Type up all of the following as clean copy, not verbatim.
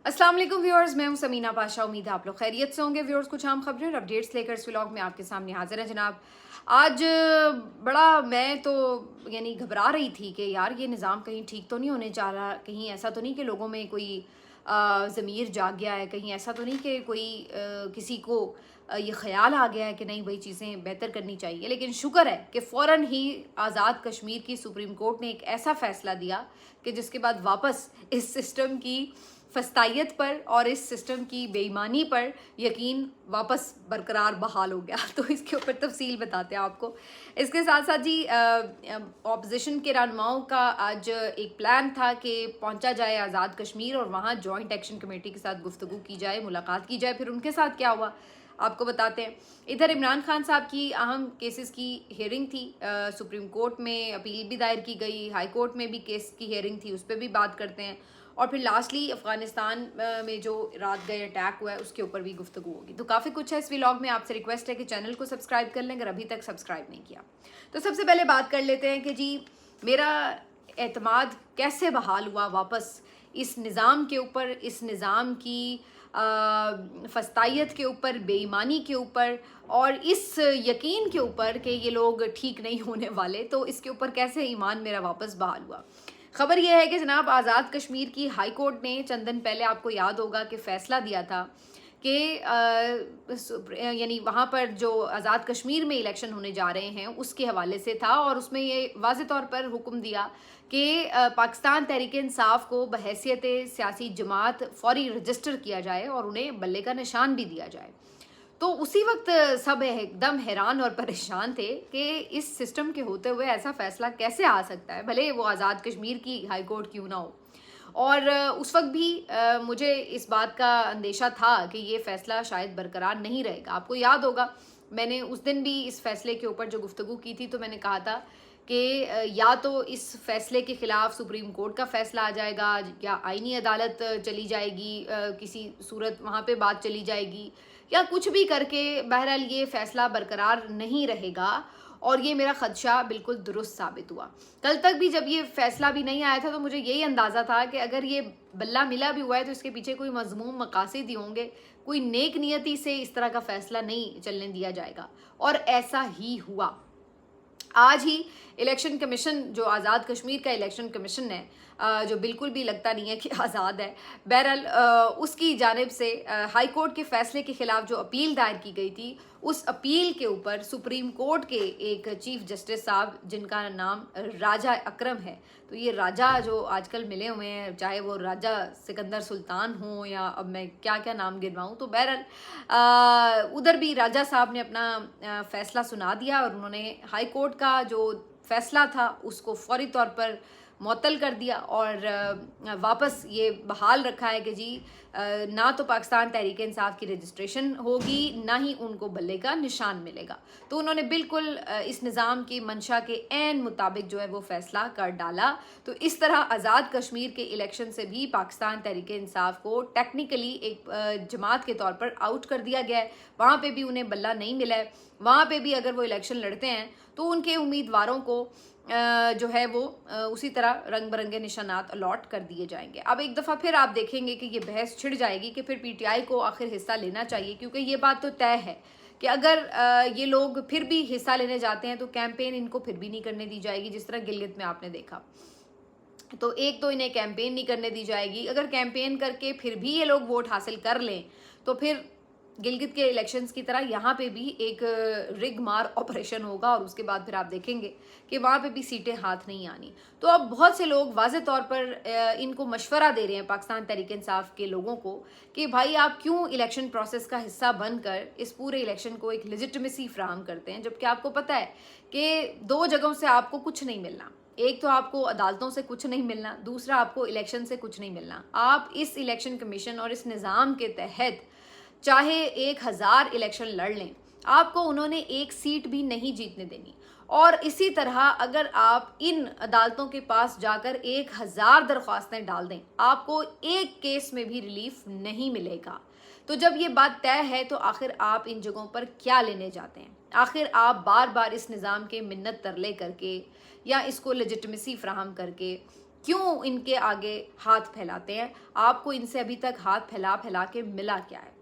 अस्सलाम वालेकुम व्यूअर्स, मैं हूं समीना पाशा। उम्मीद है आप लोग खैरियत से होंगे। व्यूअर्स, कुछ आम खबरें और अपडेट्स लेकर इस व्लॉग में आपके सामने हाजिर है जनाब। आज बड़ा मैं तो घबरा रही थी कि यार ये निज़ाम कहीं ठीक तो नहीं होने जा रहा, कहीं ऐसा तो नहीं कि लोगों में कोई ज़मीर जाग गया है, कहीं ऐसा तो नहीं कि कोई किसी को ये ख्याल आ गया है कि नहीं भाई चीज़ें बेहतर करनी चाहिए। लेकिन शुक्र है कि फ़ौरन ही आज़ाद कश्मीर की सुप्रीम कोर्ट ने एक ऐसा फ़ैसला दिया कि जिसके बाद वापस इस सिस्टम की फस्तायत पर और इस सिस्टम की बेईमानी पर यकीन वापस बरकरार बहाल हो गया। तो इसके ऊपर तफसील बताते हैं आपको। इसके साथ साथ जी ऑपोजिशन के रहनुमाओं का आज एक प्लान था कि पहुंचा जाए आज़ाद कश्मीर और वहाँ जॉइंट एक्शन कमेटी के साथ गुफ्तगू की जाए, मुलाकात की जाए। फिर उनके साथ क्या हुआ आपको बताते हैं। इधर इमरान खान साहब की अहम केसेस की हियरिंग थी, सुप्रीम कोर्ट में अपील भी दायर की गई, हाई कोर्ट में भी केस की हियरिंग थी, उस पर भी बात करते हैं। और फिर लास्टली अफगानिस्तान में जो रात गए अटैक हुआ है उसके ऊपर भी गुफ्तगू होगी। तो काफ़ी कुछ है इस व्लॉग में। आपसे रिक्वेस्ट है कि चैनल को सब्सक्राइब कर लें अगर अभी तक सब्सक्राइब नहीं किया। तो सबसे पहले बात कर लेते हैं कि जी मेरा एतमाद कैसे बहाल हुआ वापस इस निज़ाम के ऊपर, इस निज़ाम की फस्तायत के ऊपर, बेईमानी के ऊपर और इस यकीन के ऊपर कि ये लोग ठीक नहीं होने वाले। तो इसके ऊपर कैसे ईमान मेरा वापस बहाल हुआ। खबर यह है कि जनाब आज़ाद कश्मीर की हाई कोर्ट ने चंद दिन पहले, आपको याद होगा कि फ़ैसला दिया था कि वहाँ पर जो आज़ाद कश्मीर में इलेक्शन होने जा रहे हैं उसके हवाले से था। और उसमें ये वाज़े तौर पर हुक्म दिया कि पाकिस्तान तहरीक इंसाफ को बहैसियत सियासी जमात फ़ौरी रजिस्टर किया जाए और उन्हें बल्ले का निशान भी दिया जाए। तो उसी वक्त सब एकदम हैरान और परेशान थे कि इस सिस्टम के होते हुए ऐसा फैसला कैसे आ सकता है, भले वो आज़ाद कश्मीर की हाई कोर्ट क्यों ना हो। और उस वक्त भी मुझे इस बात का अंदेशा था कि ये फ़ैसला शायद बरकरार नहीं रहेगा। आपको याद होगा मैंने उस दिन भी इस फैसले के ऊपर जो गुफ्तगू की थी, तो मैंने कहा था कि या तो इस फैसले के ख़िलाफ़ सुप्रीम कोर्ट का फ़ैसला आ जाएगा या आईनी अदालत चली जाएगी, किसी सूरत वहाँ पे बात चली जाएगी या कुछ भी करके बहरहाल ये फ़ैसला बरकरार नहीं रहेगा। और ये मेरा ख़दशा बिल्कुल दुरुस्त साबित हुआ। कल तक भी जब ये फ़ैसला भी नहीं आया था तो मुझे यही अंदाज़ा था कि अगर ये बल्ला मिला भी हुआ है तो इसके पीछे कोई मज़मूम मकासद ही होंगे, कोई नेक नियति से इस तरह का फ़ैसला नहीं चलने दिया जाएगा। और ऐसा ही हुआ। आज ही इलेक्शन कमीशन, जो आज़ाद कश्मीर का इलेक्शन कमीशन है, जो बिल्कुल भी लगता नहीं है कि आज़ाद है, बहरहाल उसकी जानिब से हाई कोर्ट के फ़ैसले के ख़िलाफ़ जो अपील दायर की गई थी, उस अपील के ऊपर सुप्रीम कोर्ट के एक चीफ जस्टिस साहब जिनका नाम राजा अकरम है, तो ये राजा जो आजकल मिले हुए हैं, चाहे वो राजा सिकंदर सुल्तान हो या अब मैं क्या क्या नाम गिनवाऊँ, तो बहरहाल उधर भी राजा साहब ने अपना फ़ैसला सुना दिया और उन्होंने हाई कोर्ट का जो फ़ैसला था उसको फ़ौरी तौर पर मुअत्तल कर दिया और वापस ये बहाल रखा है कि जी ना तो पाकिस्तान तहरीक इंसाफ की रजिस्ट्रेशन होगी, ना ही उनको बल्ले का निशान मिलेगा। तो उन्होंने बिल्कुल इस निज़ाम की मंशा के ऐन मुताबिक जो है वो फ़ैसला कर डाला। तो इस तरह आज़ाद कश्मीर के इलेक्शन से भी पाकिस्तान तहरीक इंसाफ को टेक्निकली एक जमात के तौर पर आउट कर दिया गया है। वहाँ पे भी उन्हें बल्ला नहीं मिला है। वहाँ पे भी अगर वो इलेक्शन लड़ते हैं तो उनके उम्मीदवारों को जो है वो उसी तरह रंग बिरंगे निशानात अलॉट कर दिए जाएंगे। अब एक दफ़ा फिर आप देखेंगे कि ये बहस छिड़ जाएगी कि फिर पीटीआई को आखिर हिस्सा लेना चाहिए, क्योंकि ये बात तो तय है कि अगर ये लोग फिर भी हिस्सा लेने जाते हैं तो कैंपेन इनको फिर भी नहीं करने दी जाएगी, जिस तरह गिलगित में आपने देखा। तो एक तो इन्हें कैंपेन नहीं करने दी जाएगी, अगर कैंपेन करके फिर भी ये लोग वोट हासिल कर लें तो फिर गिलगित के इलेक्शंस की तरह यहाँ पे भी एक रिग मार ऑपरेशन होगा और उसके बाद फिर आप देखेंगे कि वहाँ पे भी सीटें हाथ नहीं आनी। तो अब बहुत से लोग वाज़े तौर पर इनको मशवरा दे रहे हैं, पाकिस्तान तहरीक इंसाफ के लोगों को, कि भाई आप क्यों इलेक्शन प्रोसेस का हिस्सा बनकर इस पूरे इलेक्शन को एक लेजिटिमेसी फ्राहम करते हैं, जबकि आपको पता है कि दो जगहों से आपको कुछ नहीं मिलना। एक तो आपको अदालतों से कुछ नहीं मिलना, दूसरा आपको इलेक्शन से कुछ नहीं मिलना। आप इस इलेक्शन कमीशन और इस निज़ाम के तहत चाहे 1000 इलेक्शन लड़ लें, आपको उन्होंने एक सीट भी नहीं जीतने देनी। और इसी तरह अगर आप इन अदालतों के पास जाकर 1000 दरख्वास्तें डाल दें, आपको एक केस में भी रिलीफ नहीं मिलेगा। तो जब ये बात तय है तो आखिर आप इन जगहों पर क्या लेने जाते हैं? आखिर आप बार बार इस निज़ाम के मिन्नत तरले करके या इसको लेजिटिमेसी फ्राहम करके क्यों इनके आगे हाथ फैलाते हैं? आपको इनसे अभी तक हाथ फैला फैला के मिला क्या है?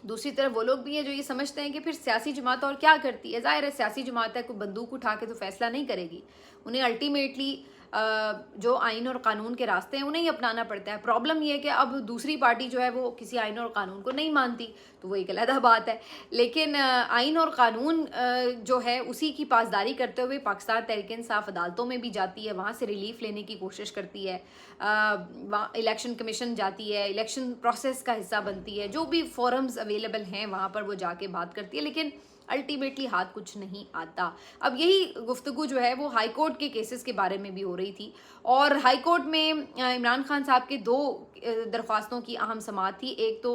दूसरी तरफ वो लोग भी हैं जो ये समझते हैं कि फिर सियासी जमात और क्या करती है। ज़ाहिर है सियासी जमात है, कोई बंदूक उठा के तो फैसला नहीं करेगी। उन्हें अल्टीमेटली जो आइन और कानून के रास्ते हैं उन्हें ही अपनाना पड़ता है। प्रॉब्लम ये है कि अब दूसरी पार्टी जो है वो किसी आइन और कानून को नहीं मानती, तो वो एक अलग बात है। लेकिन आइन और कानून जो है उसी की पासदारी करते हुए पाकिस्तान तहरीक-ए-इंसाफ अदालतों में भी जाती है, वहाँ से रिलीफ लेने की कोशिश करती है, इलेक्शन कमीशन जाती है, इलेक्शन प्रोसेस का हिस्सा बनती है, जो भी फोरम्स अवेलेबल हैं वहाँ पर वो जाके बात करती है, लेकिन अल्टीमेटली हाथ कुछ नहीं आता। अब यही गुफ्तगू जो है वो हाई कोर्ट के केसेस के बारे में भी हो रही थी, और हाई कोर्ट में इमरान खान साहब के दो दरख्वास्तों की अहम समाअत थी। एक तो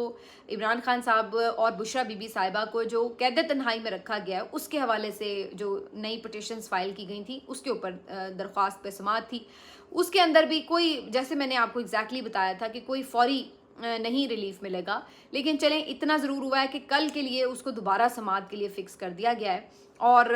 इमरान खान साहब और बुशरा बीबी साहिबा को जो कैद तन्हाई में रखा गया है उसके हवाले से जो नई पिटिशन्स फाइल की गई थी उसके ऊपर दरख्वास्त पे समाअत थी। उसके अंदर भी कोई, जैसे मैंने आपको एग्जैक्टली बताया था कि कोई फौरी नहीं रिलीफ मिलेगा, लेकिन चलें इतना ज़रूर हुआ है कि कल के लिए उसको दोबारा समाअत के लिए फ़िक्स कर दिया गया है, और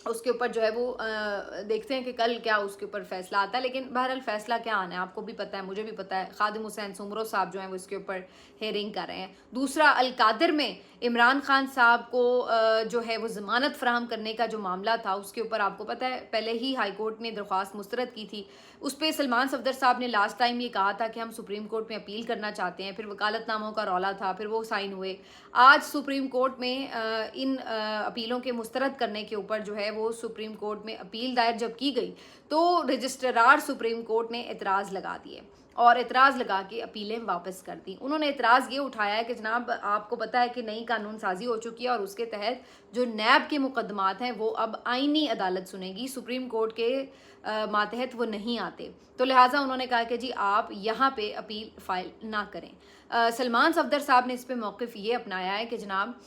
उसके ऊपर जो है वो देखते हैं कि कल क्या उसके ऊपर फैसला आता है। लेकिन बहरहाल फैसला क्या आना है आपको भी पता है, मुझे भी पता है। खादिम हुसैन सुमरो साहब जो हैं वो इसके ऊपर हेयरिंग कर रहे हैं। दूसरा, अलकादर में इमरान खान साहब को जो है वो ज़मानत फराहम करने का जो मामला था उसके ऊपर आपको पता है पहले ही हाई कोर्ट ने दरख्वास्त मुस्तरद की थी। उस पर सलमान सफदर साहब ने लास्ट टाइम ये कहा था कि हम सुप्रीम कोर्ट में अपील करना चाहते हैं, फिर वकालतनामों का रौला था, फिर वो साइन हुए। आज सुप्रीम कोर्ट में इन अपीलों के मुस्तरद करने के ऊपर जो है वो सुप्रीम कोर्ट में अपील दायर जब की गई तो रजिस्ट्रार सुप्रीम कोर्ट ने एतराज़ लगा दिए और एतराज़ लगा के अपीलें वापस कर दी। उन्होंने एतराज़ ये उठाया है कि जनाब आपको पता है कि नई कानून साजी हो चुकी है और उसके तहत जो नैब के मुकदमात हैं वो अब आईनी अदालत सुनेगी, सुप्रीम कोर्ट के मातहत वो नहीं आते। तो लिहाजा उन्होंने कहा कि जी आप यहाँ पे अपील फाइल ना करें। सलमान सफदर साहब ने इस पर मौक़िफ़ ये अपनाया है कि जनाब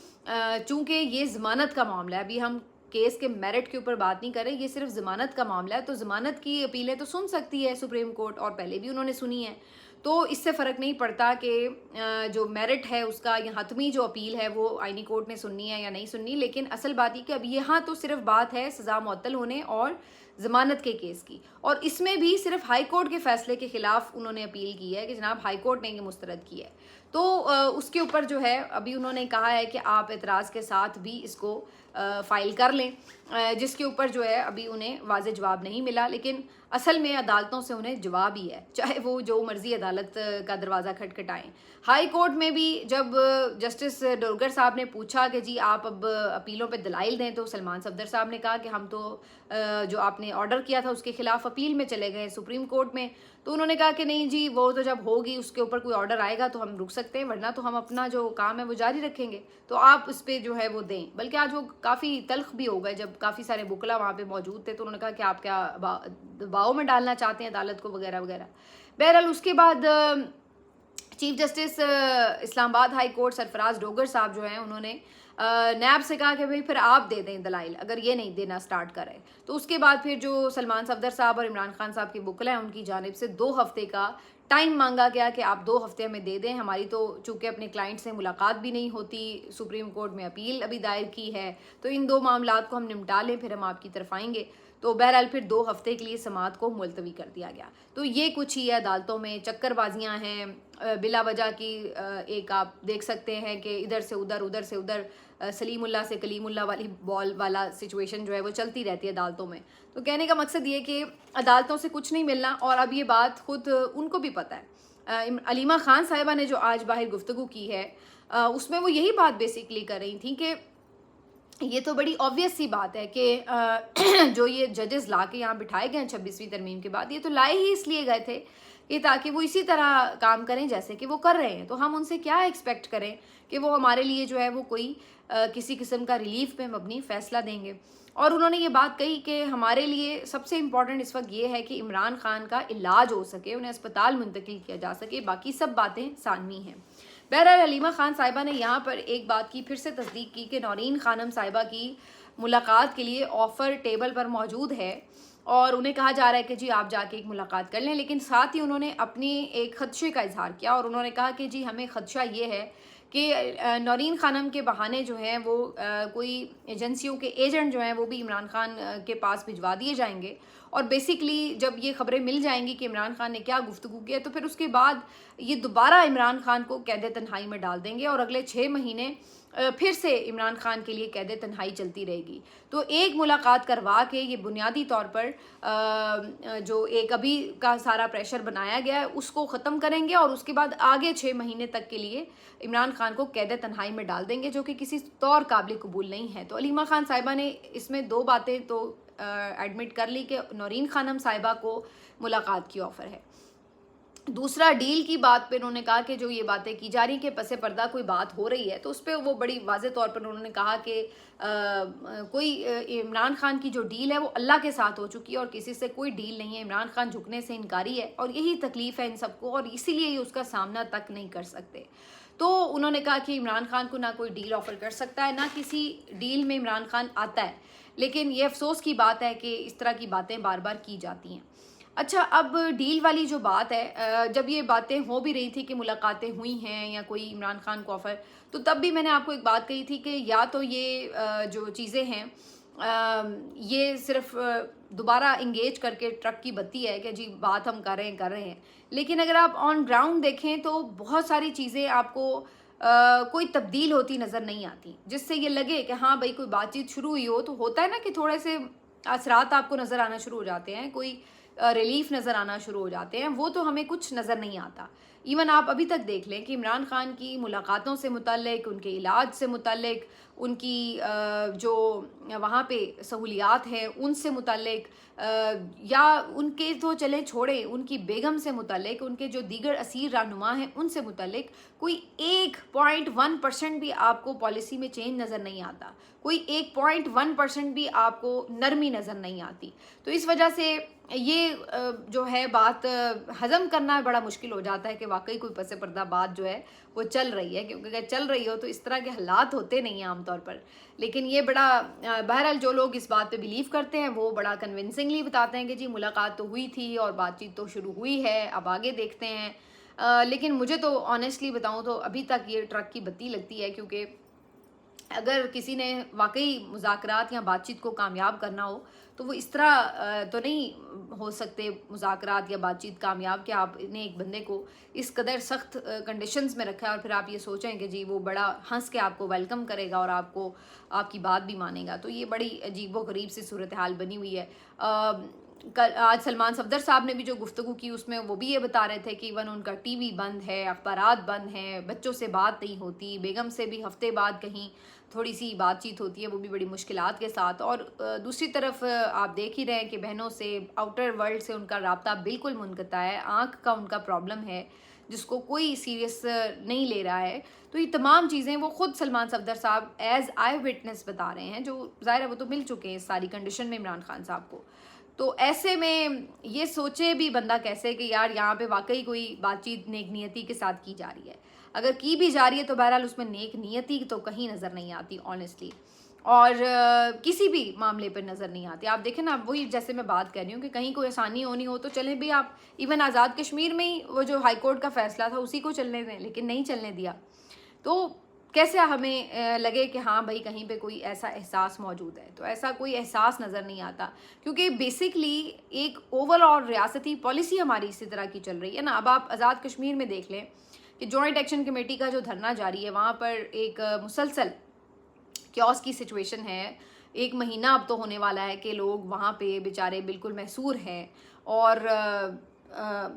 चूँकि ये ज़मानत का मामला है, अभी हम केस के मेरिट के ऊपर बात नहीं कर रहे, ये सिर्फ ज़मानत का मामला है, तो ज़मानत की अपीलें तो सुन सकती है सुप्रीम कोर्ट, और पहले भी उन्होंने सुनी है। तो इससे फ़र्क नहीं पड़ता कि जो मेरिट है उसका या हतमी जो अपील है वो आईनी कोर्ट ने सुननी है या नहीं सुननी। लेकिन असल बात ही कि अब यहाँ तो सिर्फ बात है सज़ा मुअत्तल होने और ज़मानत के केस की, और इसमें भी सिर्फ हाई कोर्ट के फैसले के ख़िलाफ़ उन्होंने अपील की है कि जनाब हाई कोर्ट ने ये मुस्तरद की है। तो उसके ऊपर जो है अभी उन्होंने कहा है कि आप एतराज़ के साथ भी इसको फ़ाइल कर लें, जिसके ऊपर जो है अभी उन्हें वाज़ेह जवाब नहीं मिला। लेकिन असल में अदालतों से उन्हें जवाब ही है, चाहे वो जो मर्ज़ी अदालत का दरवाज़ा खटखटाएं। हाई कोर्ट में भी जब जस्टिस डोरगर साहब ने पूछा कि जी आप अब अपीलों पे दलाइल दें, तो सलमान सफदर साहब ने कहा कि हम तो जो आपने ऑर्डर किया था उसके ख़िलाफ़ अपील में चले गए सुप्रीम कोर्ट में। तो उन्होंने कहा कि नहीं जी वो तो जब होगी उसके ऊपर कोई ऑर्डर आएगा तो हम रुक सकते हैं, वरना तो हम अपना जो काम है वो जारी रखेंगे, तो आप इस पर जो है वो दें। बल्कि आज वो काफ़ी तल्ख भी हो गए जब काफ़ी सारे बुकला वहाँ पे मौजूद थे, तो उन्होंने कहा कि आप क्या दबाव में डालना चाहते हैं अदालत को वगैरह वगैरह। बहरहाल उसके बाद chief justice Islamabad high court Sarfaraz Dogar साहब जो हैं उन्होंने नैब से कहा कि भाई फिर आप दे दें दलाइल, अगर ये नहीं देना स्टार्ट करें। तो उसके बाद फिर जो सलमान सफदर साहब और इमरान खान साहब के बुकला हैं उनकी जानिब से 2 हफ्ते का टाइम मांगा गया कि आप 2 हफ्ते हमें दे दें, हमारी तो चूँकि अपने क्लाइंट से मुलाकात भी नहीं होती, सुप्रीम कोर्ट में अपील अभी दायर की है, तो इन 2 मामलात को हम निपटा लें फिर हम आपकी तरफ आएंगे। तो बहरहाल फिर 2 हफ्ते के लिए समाअत को मुलतवी कर दिया गया। तो ये कुछ ही है, अदालतों में चक्करबाजियाँ हैं बिला वजह की। एक आप देख सकते हैं कि इधर से उधर उधर से उधर सलीमुल्लाह से कलीमुल्लाह वाली बॉल वाला सिचुएशन जो है वो चलती रहती है अदालतों में। तो कहने का मकसद ये कि अदालतों से कुछ नहीं मिलना, और अब ये बात खुद उनको भी पता है। अलीमा खान साहिबा ने जो आज बाहर गुफ्तगू की है उसमें वो यही बात बेसिकली कर रही थी कि ये तो बड़ी ऑब्वियस सी बात है कि जो ये जजेस ला के यहाँ बिठाए गए हैं 26वीं तरमीम के बाद, ये तो लाए ही इसलिए गए थे कि ताकि वो इसी तरह काम करें जैसे कि वो कर रहे हैं। तो हम उनसे क्या एक्सपेक्ट करें कि वो हमारे लिए जो है वो कोई किसी किस्म का रिलीफ पे मबनी फ़ैसला देंगे। और उन्होंने ये बात कही कि हमारे लिए सबसे इम्पॉर्टेंट इस वक्त ये है कि इमरान खान का इलाज हो सके, उन्हें अस्पताल मुंतकिल किया जा सके, बाकी सब बातें सानवी हैं। बहरहाल अलीमा खान साहिबा ने यहाँ पर एक बात की फिर से तस्दीक की कि नौरीन खानम साहिबा की मुलाकात के लिए ऑफ़र टेबल पर मौजूद है और उन्हें कहा जा रहा है कि जी आप जाके एक मुलाकात कर लें। लेकिन साथ ही उन्होंने अपनी एक खदशे का इजहार किया और उन्होंने कहा कि जी हमें खदशा ये है कि नौरीन खानम के बहाने जो है वो कोई एजेंसियों के एजेंट जो हैं वो भी इमरान खान के पास भिजवा दिए जाएंगे, और बेसिकली जब ये खबरें मिल जाएंगी कि इमरान खान ने क्या गुफ्तगू की है, तो फिर उसके बाद ये दोबारा इमरान खान को कैद तन्हाई में डाल देंगे और अगले 6 महीने फिर से इमरान खान के लिए कैद तन्हाई चलती रहेगी। तो एक मुलाकात करवा के ये बुनियादी तौर पर जो एक अभी का सारा प्रेशर बनाया गया है उसको ख़त्म करेंगे, और उसके बाद आगे 6 महीने तक के लिए इमरान खान को कैद तन्हाई में डाल देंगे, जो कि किसी तौर काबिल कबूल नहीं है। तो अलीमा खान साहिबा ने इसमें 2 बातें तो एडमिट कर ली कि नौरीन खानम साहिबा को मुलाकात की ऑफ़र है। दूसरा, डील की बात पे उन्होंने कहा कि जो ये बातें की जा रही कि पसे पर्दा कोई बात हो रही है, तो उस पर वो बड़ी वाज़े तौर पर उन्होंने कहा कि कोई इमरान खान की जो डील है वो अल्लाह के साथ हो चुकी है और किसी से कोई डील नहीं है। इमरान खान झुकने से इनकारी है और यही तकलीफ़ है इन सबको, और इसीलिए ये उसका सामना तक नहीं कर सकते। तो उन्होंने कहा कि इमरान खान को ना कोई डील ऑफ़र कर सकता है, ना किसी डील में इमरान खान आता है, लेकिन ये अफसोस की बात है कि इस तरह की बातें बार बार की जाती हैं। अच्छा, अब डील वाली जो बात है, जब ये बातें हो भी रही थी कि मुलाकातें हुई हैं या कोई इमरान खान को ऑफ़र, तो तब भी मैंने आपको एक बात कही थी कि या तो ये जो चीज़ें हैं ये सिर्फ दोबारा इंगेज करके ट्रक की बत्ती है कि जी बात हम कर रहे हैं, लेकिन अगर आप ऑन ग्राउंड देखें तो बहुत सारी चीज़ें आपको कोई तब्दील होती नज़र नहीं आती, जिससे ये लगे कि हाँ भाई कोई बातचीत शुरू हुई हो। तो होता है ना कि थोड़े से असरात आपको नज़र आना शुरू हो जाते हैं, कोई रिलीफ नज़र आना शुरू हो जाते हैं, वो तो हमें कुछ नज़र नहीं आता। इवन आप अभी तक देख लें कि इमरान खान की मुलाकातों से मुतल्लिक, उनके इलाज से मुतल्लिक, उनकी जो वहाँ पे सहूलियात हैं उनसे मुतल्लिक, या उनके तो चले छोड़े, उनकी बेगम से मुतल्लिक, उनके जो दीगर असीर रहनुमा हैं उनसे मुतल्लिक कोई 1.1% भी आपको पॉलिसी में चेंज नज़र नहीं आता, कोई 1.1% भी आपको नरमी नज़र नहीं आती। तो इस वजह से ये जो है बात हज़म करना बड़ा मुश्किल हो जाता है कि वाकई कोई पसे पर्दा बात जो है वो चल रही है, क्योंकि अगर चल रही हो तो इस तरह के हालात होते नहीं हैं आमतौर पर। लेकिन ये बड़ा बहरहाल जो लोग इस बात पे बिलीव करते हैं वो बड़ा कन्विंसिंगली बताते हैं कि जी मुलाकात तो हुई थी और बातचीत तो शुरू हुई है, अब आगे देखते हैं। लेकिन मुझे तो ऑनेस्टली बताऊँ तो अभी तक ये ट्रक की बत्ती लगती है, क्योंकि अगर किसी ने वाकई मुज़ाकरात या बातचीत को कामयाब करना हो तो वो इस तरह तो नहीं हो सकते मुज़ाकरात या बातचीत कामयाब कि आपने एक बंदे को इस कदर सख्त कंडीशंस में रखा है और फिर आप ये सोचें कि जी वो बड़ा हंस के आपको वेलकम करेगा और आपको आपकी बात भी मानेगा। तो ये बड़ी अजीबो गरीब सी सूरत हाल बनी हुई है। कल आज सलमान सफदर साहब ने भी जो गुफ्तगू की उसमें वो भी ये बता रहे थे कि इवन उनका टीवी बंद है, अखबारात बंद हैं, बच्चों से बात नहीं होती, बेगम से भी हफ्ते बाद कहीं थोड़ी सी बातचीत होती है, वो भी बड़ी मुश्किलात के साथ। और दूसरी तरफ आप देख ही रहे हैं कि बहनों से, आउटर वर्ल्ड से उनका राब्ता बिल्कुल मुनक़ता है, आँख का उनका प्रॉब्लम है जिसको कोई सीरियस नहीं ले रहा है। तो ये तमाम चीज़ें वो ख़ुद सलमान सफदर साहब एज़ आई विटनेस बता रहे हैं, जो ज़ाहिर है वो तो मिल चुके हैं इस सारी कंडीशन में इमरान खान साहब को। तो ऐसे में ये सोचे भी बंदा कैसे कि यार यहाँ पे वाकई कोई बातचीत नेक नियति के साथ की जा रही है, अगर की भी जा रही है तो बहरहाल उसमें नेक नियति तो कहीं नज़र नहीं आती ऑनेस्टली, और किसी भी मामले पर नज़र नहीं आती। आप देखें ना, वही जैसे मैं बात कर रही हूँ कि कहीं कोई आसानी होनी हो तो चले भी आप, इवन आज़ाद कश्मीर में ही वो जो हाई कोर्ट का फैसला था उसी को चलने दें, लेकिन नहीं चलने दिया। तो कैसे हमें लगे कि हाँ भाई कहीं पे कोई ऐसा एहसास मौजूद है, तो ऐसा कोई एहसास नज़र नहीं आता, क्योंकि बेसिकली एक ओवरऑल रियासती पॉलिसी हमारी इसी तरह की चल रही है ना। अब आप आज़ाद कश्मीर में देख लें कि जॉइंट एक्शन कमेटी का जो धरना जारी है, वहाँ पर एक मुसलसल क्योस की सिचुएशन है। 1 महीना अब तो होने वाला है कि लोग वहाँ पे बेचारे बिल्कुल महसूर हैं और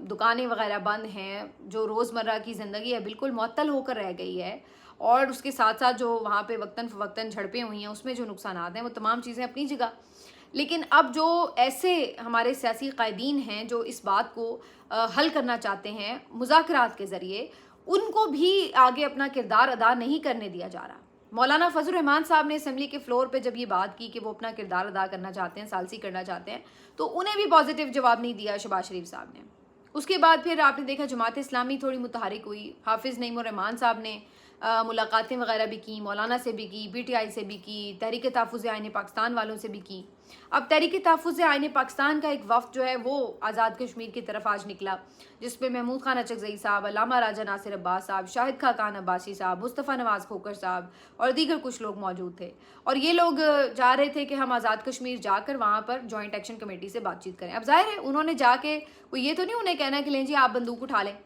दुकानें वगैरह बंद हैं, जो रोज़मर्रा की ज़िंदगी है बिल्कुल मुअत्तल होकर रह गई है, और उसके साथ साथ जो वहाँ पे वक्तन फ़वक्तन झड़पें हुई हैं उसमें जो नुकसानात हैं वो तमाम चीज़ें अपनी जगह। लेकिन अब जो ऐसे हमारे सियासी कायदीन हैं जो इस बात को हल करना चाहते हैं मुज़ाकरात के ज़रिए, उनको भी आगे अपना किरदार अदा नहीं करने दिया जा रहा। मौलाना फजल रहमान साहब ने असम्बली के फ्लोर पे जब ये बात की कि वो अपना किरदार अदा करना चाहते हैं, सालसी करना चाहते हैं, तो उन्हें भी पॉजिटिव जवाब नहीं दिया शहबाज शरीफ साहब ने। उसके बाद फिर आपने देखा जमात इस्लामी थोड़ी मुतहरिक हुई, हाफिज़ नईम उर रहमान साहब ने मुलाकातें वगैरह भी की, मौलाना से भी की, PTI से भी की, तहरीक तहफ़्फ़ुज़ आईन पाकिस्तान वालों से भी की। अब तहरीक तहफ़्फ़ुज़ आईन पाकिस्तान का एक वफ़द जो है वो आज़ाद कश्मीर की तरफ आज निकला, जिसमें महमूद खान अचकज़ई साहब, अल्लामा राजा नासिर अब्बास साहब, शाहिद खान अब्बासी साहब, मुस्तफ़ा नवाज़ खोखर साहब और दीगर कुछ लोग मौजूद थे। और ये लोग चाह रहे थे कि हम आज़ाद कश्मीर जाकर वहाँ पर जॉइंट एक्शन कमेटी से बातचीत करें। अब ज़ाहिर है उन्होंने जाके कोई ये तो नहीं उन्हें कहना कि लें जी आप बंदूक उठा लें।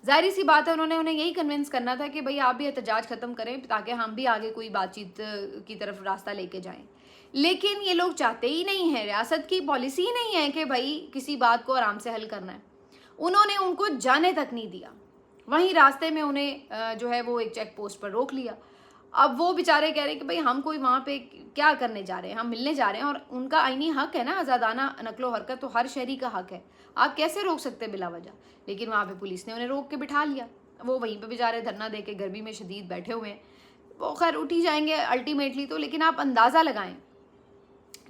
ज़ाहिर सी बात है उन्होंने उन्हें यही कन्विंस करना था कि भाई आप भी एहतजाज ख़त्म करें ताकि हम भी आगे कोई बातचीत की तरफ रास्ता लेके जाएं। लेकिन ये लोग चाहते ही नहीं है, रियासत की पॉलिसी ही नहीं है कि भाई किसी बात को आराम से हल करना है। उन्होंने उनको जाने तक नहीं दिया, वहीं रास्ते में उन्हें जो है वो एक चेक पोस्ट पर रोक लिया। अब वो बेचारे कह रहे हैं कि भाई हम कोई वहाँ पे क्या करने जा रहे हैं, हम मिलने जा रहे हैं और उनका आईनी हक है ना आज़ादाना नकलो हरकत, तो हर शहरी का हक है, आप कैसे रोक सकते बिला वजह। लेकिन वहाँ पे पुलिस ने उन्हें रोक के बिठा लिया, वो वहीं पे बेचारे धरना दे के गर्मी में शदीद बैठे हुए हैं। वो खैर उठ ही जाएंगे अल्टीमेटली तो, लेकिन आप अंदाज़ा लगाएं,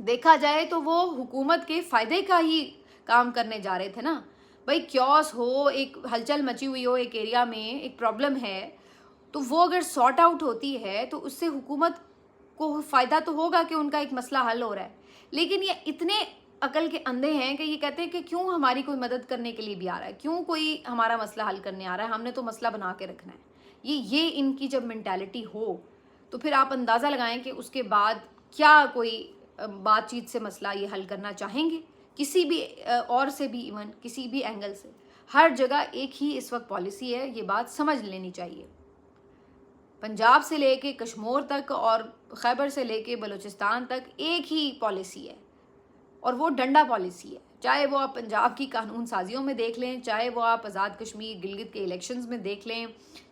देखा जाए तो वो हुकूमत के फ़ायदे का ही काम करने जा रहे थे ना। भाई क्योस हो, एक हलचल मची हुई हो, एक एरिया में एक प्रॉब्लम है, तो वो अगर सॉर्ट आउट होती है तो उससे हुकूमत को फ़ायदा तो होगा कि उनका एक मसला हल हो रहा है। लेकिन ये इतने अकल के अंधे हैं कि ये कहते हैं कि क्यों हमारी कोई मदद करने के लिए भी आ रहा है, क्यों कोई हमारा मसला हल करने आ रहा है, हमने तो मसला बना के रखना है। ये इनकी जब मेंटालिटी हो तो फिर आप अंदाज़ा लगाएं कि उसके बाद क्या कोई बातचीत से मसला ये हल करना चाहेंगे, किसी भी और से भी, इवन किसी भी एंगल से। हर जगह एक ही इस वक्त पॉलिसी है, ये बात समझ लेनी चाहिए। पंजाब से लेके कश्मीर तक और खैबर से लेके बलूचिस्तान तक एक ही पॉलिसी है और वो डंडा पॉलिसी है। चाहे वो आप पंजाब की कानून साजियों में देख लें, चाहे वो आप आज़ाद कश्मीर गिलगित के इलेक्शंस में देख लें,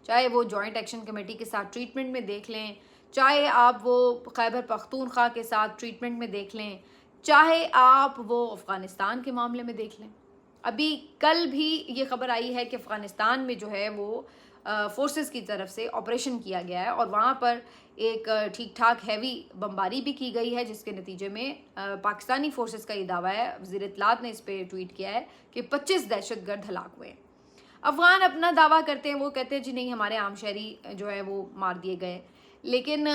चाहे वो जॉइंट एक्शन कमेटी के साथ ट्रीटमेंट में देख लें, चाहे आप वो खैबर पख्तूनख्वा के साथ ट्रीटमेंट में देख लें, चाहे आप वो अफ़गानिस्तान के मामले में देख लें। अभी कल भी ये खबर आई है कि अफ़गानिस्तान में जो है वो फोर्सेस की तरफ से ऑपरेशन किया गया है और वहाँ पर एक ठीक ठाक हैवी बमबारी भी की गई है, जिसके नतीजे में पाकिस्तानी फोर्सेस का ये दावा है, वज़ीर इत्तलात ने इस पर ट्वीट किया है कि 25 दहशतगर्द हलाक हुए हैं। अफ़गान अपना दावा करते हैं, वो कहते हैं जी नहीं हमारे आम शहरी जो है वो मार दिए गए। लेकिन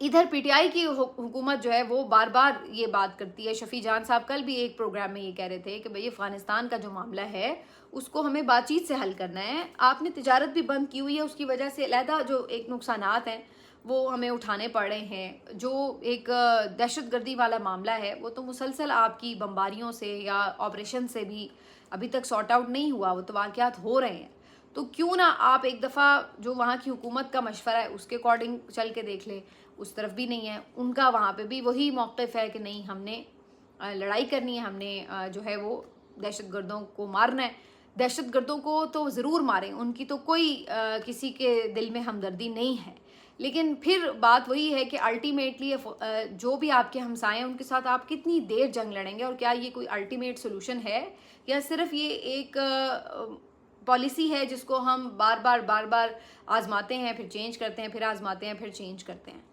इधर पीटीआई की हुकूमत जो है वो बार बार ये बात करती है। शफी जान साहब कल भी एक प्रोग्राम में ये कह रहे थे कि भाई अफ़गानिस्तान का जो मामला है उसको हमें बातचीत से हल करना है। आपने तिजारत भी बंद की हुई है, उसकी वजह से अलहदा जो एक नुकसानात हैं वो हमें उठाने पड़ रहे हैं। जो एक दहशतगर्दी वाला मामला है वो तो मुसलसल आपकी बमबारियों से या ऑपरेशन से भी अभी तक सॉर्ट आउट नहीं हुआ, वो तो वाक़यात हो रहे हैं। तो क्यों ना आप एक दफ़ा जो वहाँ की हुकूमत का मशवरा है उसके अकॉर्डिंग चल के देख लें। उस तरफ भी नहीं है, उनका वहाँ पे भी वही मौक़िफ़ है कि नहीं हमने लड़ाई करनी है, हमने जो है वो दहशतगर्दों को मारना है। दहशतगर्दों को तो ज़रूर मारें, उनकी तो कोई किसी के दिल में हमदर्दी नहीं है। लेकिन फिर बात वही है कि अल्टीमेटली जो भी आपके हमसाए हैं उनके साथ आप कितनी देर जंग लड़ेंगे और क्या ये कोई अल्टीमेट सोल्यूशन है या सिर्फ ये एक पॉलिसी है जिसको हम बार बार आजमाते हैं, फिर चेंज करते हैं, फिर आजमाते हैं, फिर चेंज करते हैं।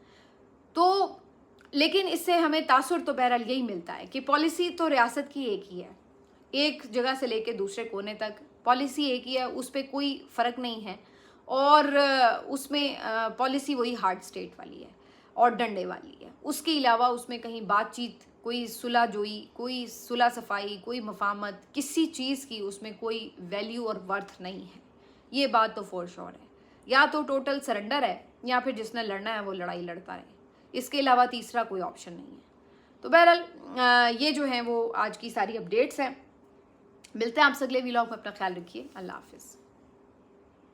तो लेकिन इससे हमें तासुर तो बहरहाल यही मिलता है कि पॉलिसी तो रियासत की एक ही है, एक जगह से लेके दूसरे कोने तक पॉलिसी एक ही है, उस पर कोई फ़र्क नहीं है। और उसमें पॉलिसी वही हार्ड स्टेट वाली है और डंडे वाली है। उसके अलावा उसमें कहीं बातचीत, कोई सुलह जोई, कोई सुलह सफाई, कोई मफाहमत, किसी चीज़ की उसमें कोई वैल्यू और वर्थ नहीं है। ये बात तो फॉर श्योर है। या तो टोटल सरेंडर है या फिर जिसने लड़ना है वो लड़ाई लड़ता रहे, इसके अलावा तीसरा कोई ऑप्शन नहीं है। तो बहरहाल ये जो है वो आज की सारी अपडेट्स हैं। मिलते हैं आपसे अगले व्लॉग में, अपना ख्याल रखिए। अल्लाह हाफिज़।